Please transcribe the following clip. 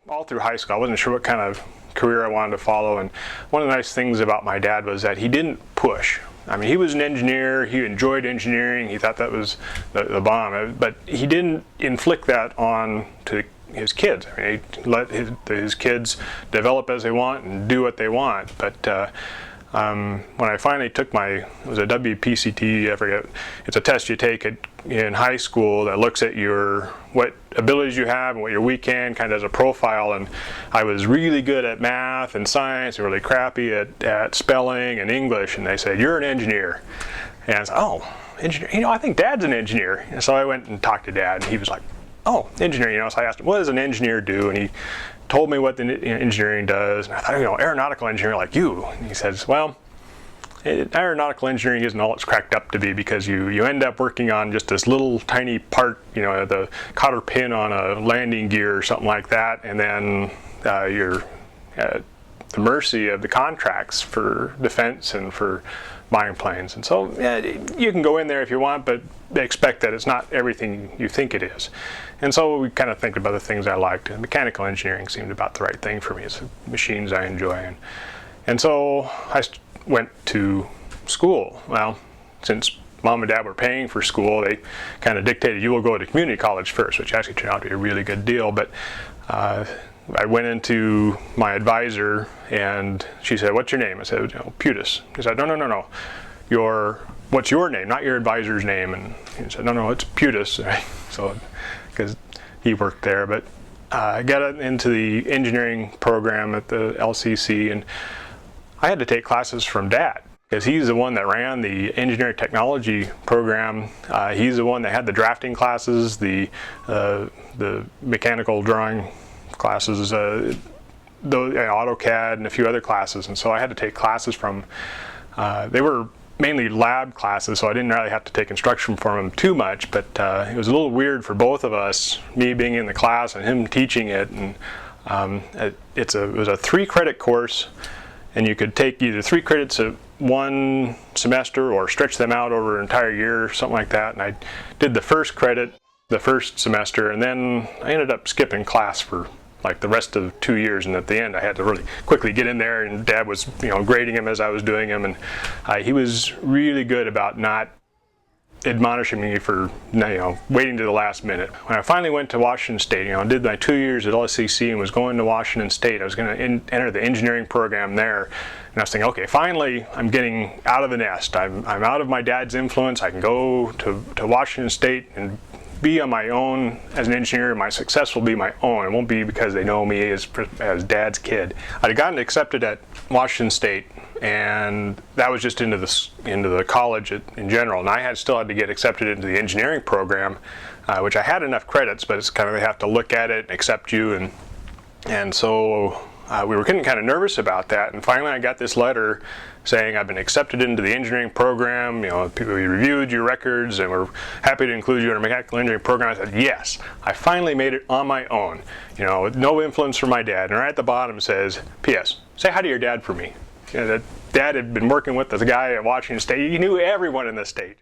all through high school, I wasn't sure what kind of career I wanted to follow, and one of the nice things about my dad was that he didn't push. I mean, he was an engineer, he enjoyed engineering, he thought that was the bomb, but he didn't inflict that on to his kids. I mean, he let his kids develop as they want and do what they want. But when I finally took it was a WPCT, I forget, it's a test you take in high school that looks at what abilities you have and what you're weak in, kind of as a profile, and I was really good at math and science and really crappy at spelling and English, and they said, "You're an engineer." And I said, "Oh, engineer, I think Dad's an engineer." And so I went and talked to Dad, and he was like, "Oh, engineer," so I asked him, "What does an engineer do?" And he told me what the engineering does, and I thought, aeronautical engineering like you. And he says, "Well, aeronautical engineering isn't all it's cracked up to be, because you end up working on just this little tiny part, the cotter pin on a landing gear or something like that, and then you're at the mercy of the contracts for defense and for buying planes. And so you can go in there if you want, but they expect that it's not everything you think it is." And so we kind of think about the things I liked, and mechanical engineering seemed about the right thing for me. It's machines I enjoy. And so I went to school. Well, since Mom and Dad were paying for school, they kind of dictated you will go to community college first, which actually turned out to be a really good deal. But I went into my advisor, and she said, "What's your name?" I said, "Putis." She said, No. What's your name, not your advisor's name?" And he said, No, it's Putis. So, because he worked there. But I got into the engineering program at the LCC, and I had to take classes from Dad, because he's the one that ran the engineering technology program. He's the one that had the drafting classes, the mechanical drawing classes, AutoCAD, and a few other classes. And so I had to take classes from, they were mainly lab classes, so I didn't really have to take instruction from them too much, but it was a little weird for both of us, me being in the class and him teaching it. And it was a 3-credit course, and you could take either 3 credits at one semester or stretch them out over an entire year or something like that. And I did the first credit the first semester, and then I ended up skipping class for like the rest of 2 years, and at the end I had to really quickly get in there, and Dad was grading him as I was doing him, and he was really good about not admonishing me for waiting to the last minute. When I finally went to Washington State, did my 2 years at LCC and was going to Washington State, I was going to enter the engineering program there, and I was thinking, okay, finally I'm getting out of the nest. I'm out of my dad's influence. I can go to Washington State and be on my own as an engineer. My success will be my own. It won't be because they know me as Dad's kid. I'd gotten accepted at Washington State, and that was just into the college in general. And I still had to get accepted into the engineering program, which I had enough credits, but it's kind of, they have to look at it and accept you, and so we were getting kind of nervous about that. And finally I got this letter saying, "I've been accepted into the engineering program. We reviewed your records and we're happy to include you in our mechanical engineering program." I said, yes, I finally made it on my own, with no influence from my dad. And right at the bottom says, "P.S. Say hi to your dad for me." That Dad had been working with the guy at Washington State. He knew everyone in the state.